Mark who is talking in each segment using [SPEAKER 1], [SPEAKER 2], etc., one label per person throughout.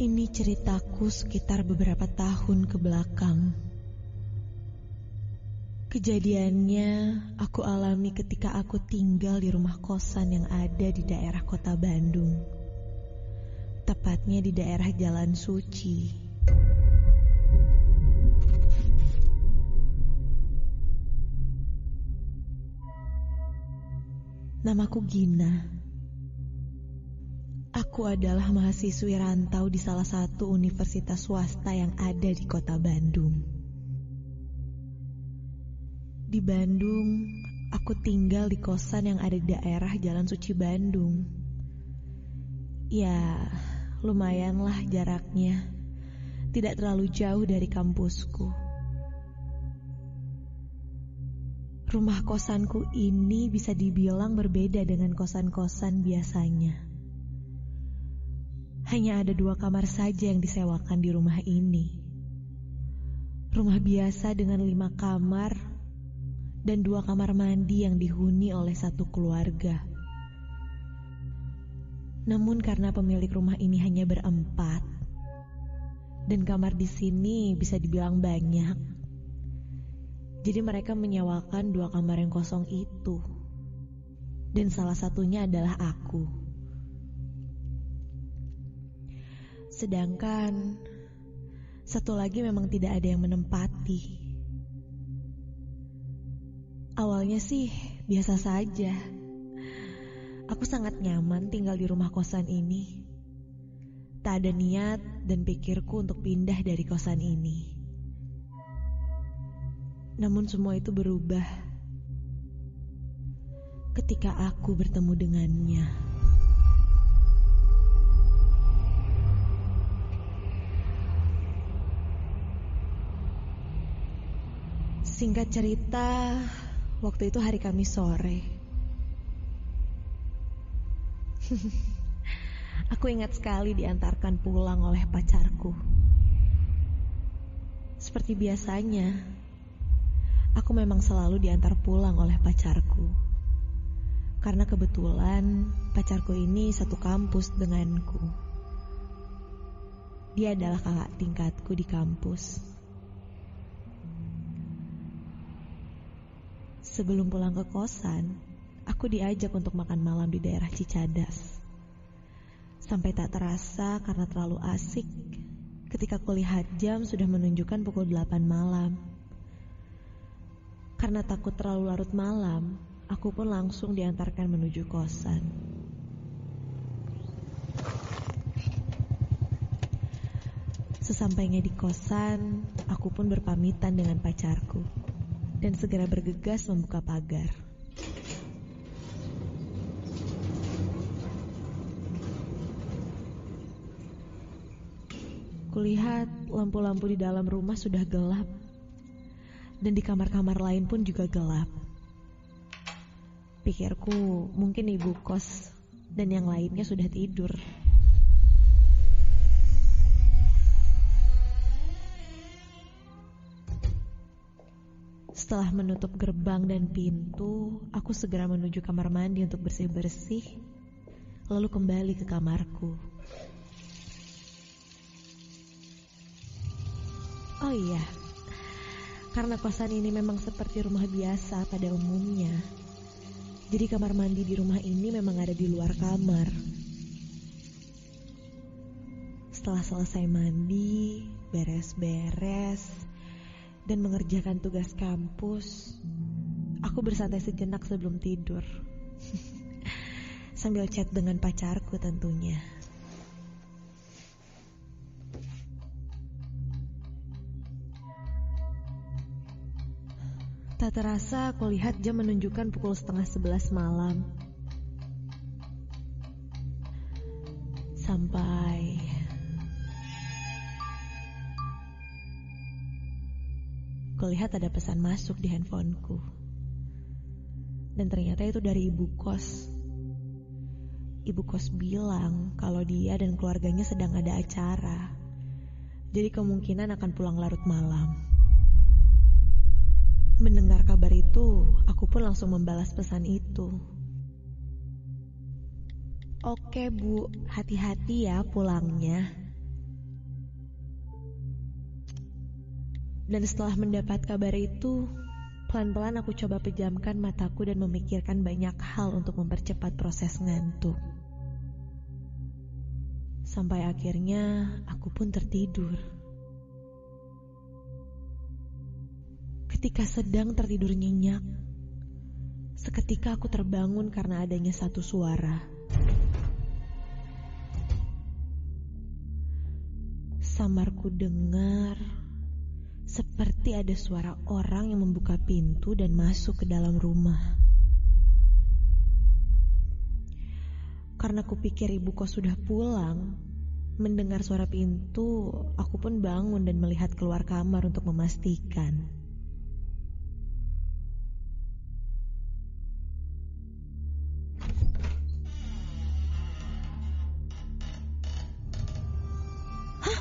[SPEAKER 1] Ini ceritaku sekitar beberapa tahun ke belakang. Kejadiannya aku alami ketika aku tinggal di rumah kosan yang ada di daerah kota Bandung. Tepatnya di daerah Jalan Suci. Namaku Gina. Aku adalah mahasiswi rantau di salah satu universitas swasta yang ada di kota Bandung. Di Bandung, aku tinggal di kosan yang ada di daerah Jalan Suci Bandung. Ya, lumayanlah jaraknya. Tidak terlalu jauh dari kampusku. Rumah kosanku ini bisa dibilang berbeda dengan kosan-kosan biasanya. Hanya ada 2 kamar saja yang disewakan di rumah ini. Rumah biasa dengan 5 kamar dan 2 kamar mandi yang dihuni oleh satu keluarga. Namun karena pemilik rumah ini hanya berempat, dan kamar di sini bisa dibilang banyak, jadi mereka menyewakan 2 kamar yang kosong itu. Dan salah satunya adalah aku. Sedangkan satu lagi memang tidak ada yang menempati. Awalnya sih biasa saja. Aku sangat nyaman tinggal di rumah kosan ini. Tak ada niat dan pikirku untuk pindah dari kosan ini. Namun semua itu berubah ketika aku bertemu dengannya. Singkat cerita, waktu itu hari Kamis sore. Aku ingat sekali diantarkan pulang oleh pacarku. Seperti biasanya, aku memang selalu diantar pulang oleh pacarku. Karena kebetulan pacarku ini satu kampus denganku. Dia adalah kakak tingkatku di kampus. Sebelum pulang ke kosan, aku diajak untuk makan malam di daerah Cicadas. Sampai tak terasa karena terlalu asik, ketika kulihat jam sudah menunjukkan pukul 8 malam. Karena takut terlalu larut malam, aku pun langsung diantarkan menuju kosan. Sesampainya di kosan, aku pun berpamitan dengan pacarku dan segera bergegas membuka pagar. Kulihat lampu-lampu di dalam rumah sudah gelap, dan di kamar-kamar lain pun juga gelap. Pikirku mungkin ibu kos dan yang lainnya sudah tidur. Setelah menutup gerbang dan pintu, aku segera menuju kamar mandi untuk bersih-bersih, lalu kembali ke kamarku. Oh iya, karena kosan ini memang seperti rumah biasa pada umumnya, jadi kamar mandi di rumah ini memang ada di luar kamar. Setelah selesai mandi, beres-beres, dan mengerjakan tugas kampus, aku bersantai sejenak sebelum tidur. Sambil chat dengan pacarku tentunya. Tak terasa aku lihat jam menunjukkan pukul 10:30 malam. Sampai kulihat ada pesan masuk di handphoneku. Dan ternyata itu dari ibu kos. Ibu kos bilang kalau dia dan keluarganya sedang ada acara. Jadi kemungkinan akan pulang larut malam. Mendengar kabar itu, aku pun langsung membalas pesan itu. Oke Bu, hati-hati ya pulangnya. Dan setelah mendapat kabar itu, pelan-pelan aku coba pejamkan mataku dan memikirkan banyak hal untuk mempercepat proses ngantuk. Sampai akhirnya aku pun tertidur. Ketika sedang tertidur nyenyak, seketika aku terbangun karena adanya satu suara. Samarku dengar seperti ada suara orang yang membuka pintu dan masuk ke dalam rumah. Karena kupikir ibu kos sudah pulang, mendengar suara pintu, aku pun bangun dan melihat keluar kamar untuk memastikan. Hah?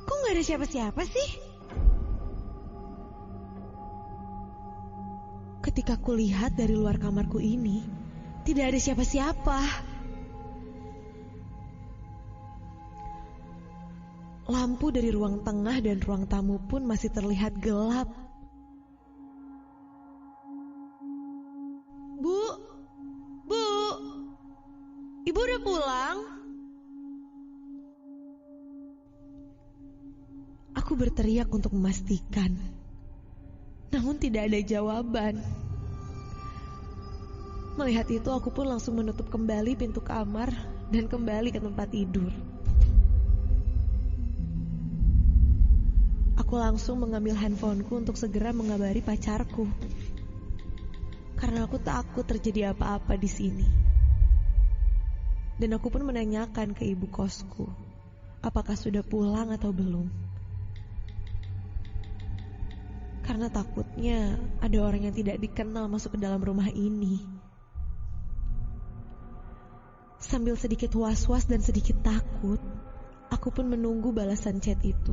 [SPEAKER 1] Kok gak ada siapa-siapa sih? Ketika kulihat dari luar kamarku ini, tidak ada siapa-siapa. Lampu dari ruang tengah dan ruang tamu pun masih terlihat gelap. Bu, Ibu udah pulang? Aku berteriak untuk memastikan, namun tidak ada jawaban. Melihat itu, aku pun langsung menutup kembali pintu kamar dan kembali ke tempat tidur. Aku langsung mengambil handphoneku untuk segera mengabari pacarku, karena aku takut terjadi apa-apa di sini. Dan aku pun menanyakan ke ibu kosku, apakah sudah pulang atau belum. Karena takutnya ada orang yang tidak dikenal masuk ke dalam rumah ini. Sambil sedikit was-was dan sedikit takut, aku pun menunggu balasan chat itu.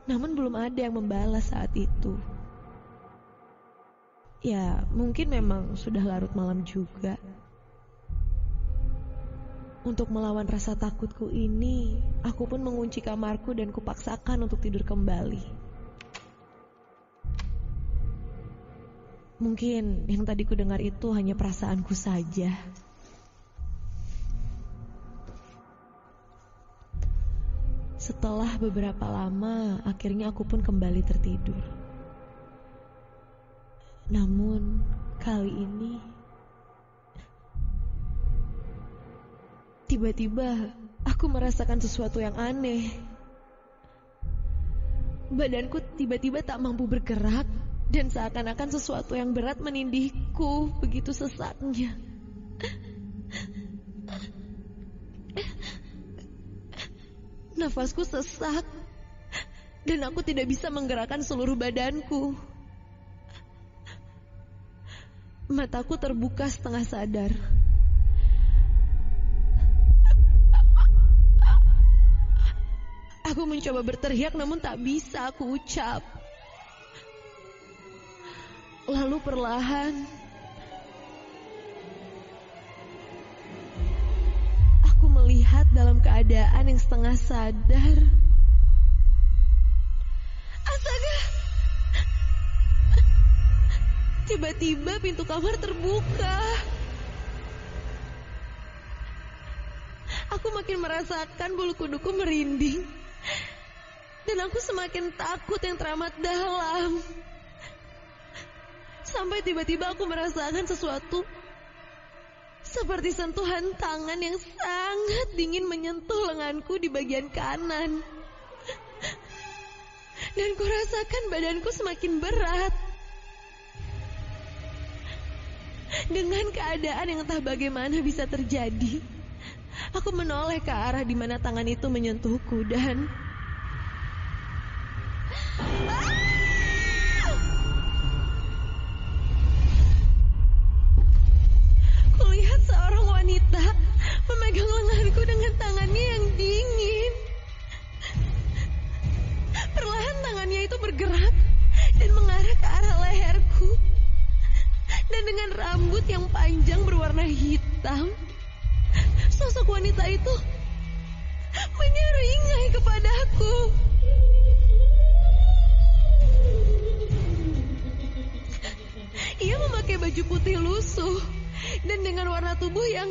[SPEAKER 1] Namun belum ada yang membalas saat itu. Ya, mungkin memang sudah larut malam juga. Untuk melawan rasa takutku ini, aku pun mengunci kamarku dan kupaksakan untuk tidur kembali. Mungkin yang tadi ku dengar itu hanya perasaanku saja. Setelah beberapa lama, akhirnya aku pun kembali tertidur. Namun, kali ini tiba-tiba aku merasakan sesuatu yang aneh. Badanku tiba-tiba tak mampu bergerak dan seakan-akan sesuatu yang berat menindihku, begitu sesaknya. Nafasku sesak dan aku tidak bisa menggerakkan seluruh badanku. Mataku terbuka setengah sadar. Aku mencoba berteriak namun tak bisa aku ucap. Lalu perlahan aku melihat dalam keadaan yang setengah sadar. Astaga! Tiba-tiba pintu kamar terbuka. Aku makin merasakan bulu kuduku merinding. Dan aku semakin takut yang teramat dalam. Sampai tiba-tiba aku merasakan sesuatu seperti sentuhan tangan yang sangat dingin menyentuh lenganku di bagian kanan. Dan kurasakan badanku semakin berat. Dengan keadaan yang entah bagaimana bisa terjadi, aku menoleh ke arah di mana tangan itu menyentuhku dan kulihat seorang wanita memegang lenganku dengan tangannya yang dingin. Perlahan tangannya itu bergerak dan mengarah ke arah leherku. Dan dengan rambut yang panjang berwarna hitam, sosok wanita itu menyeringai kepadaku. memakai baju putih lusuh dan dengan warna tubuh yang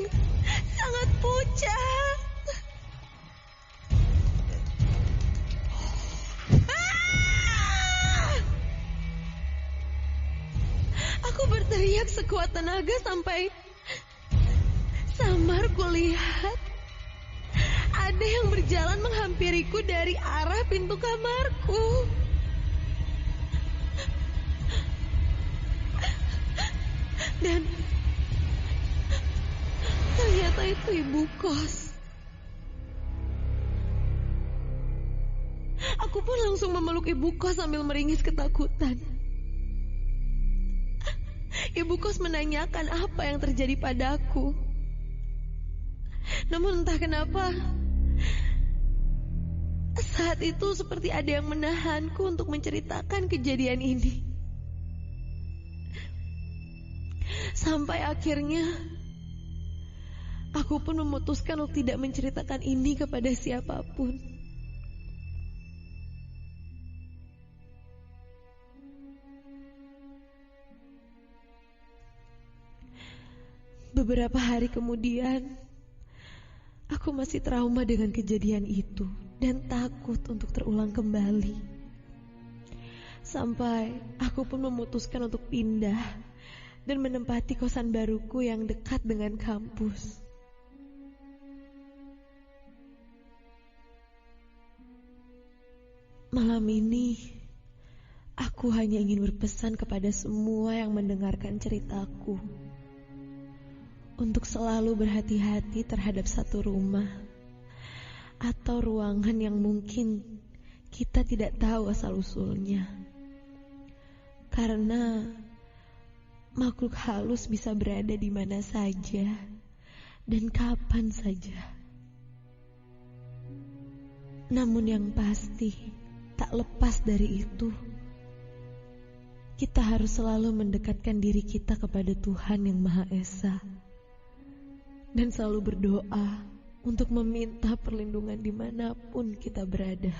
[SPEAKER 1] sangat pucat. Aku berteriak sekuat tenaga sampai samar kulihat ada yang berjalan menghampiriku dari arah pintu kamarku. Dan ternyata itu ibu kos. Aku pun langsung memeluk ibu kos sambil meringis ketakutan. Ibu kos menanyakan apa yang terjadi padaku. Namun entah kenapa, saat itu seperti ada yang menahanku untuk menceritakan kejadian ini. Sampai akhirnya, aku pun memutuskan untuk tidak menceritakan ini kepada siapapun. Beberapa hari kemudian, aku masih trauma dengan kejadian itu dan takut untuk terulang kembali. Sampai aku pun memutuskan untuk pindah dan menempati kosan baruku yang dekat dengan kampus. Malam ini, aku hanya ingin berpesan kepada semua yang mendengarkan ceritaku untuk selalu berhati-hati terhadap satu rumah atau ruangan yang mungkin kita tidak tahu asal-usulnya. Karena makhluk halus bisa berada di mana saja dan kapan saja. Namun yang pasti, tak lepas dari itu, kita harus selalu mendekatkan diri kita kepada Tuhan yang Maha Esa dan selalu berdoa untuk meminta perlindungan dimanapun kita berada.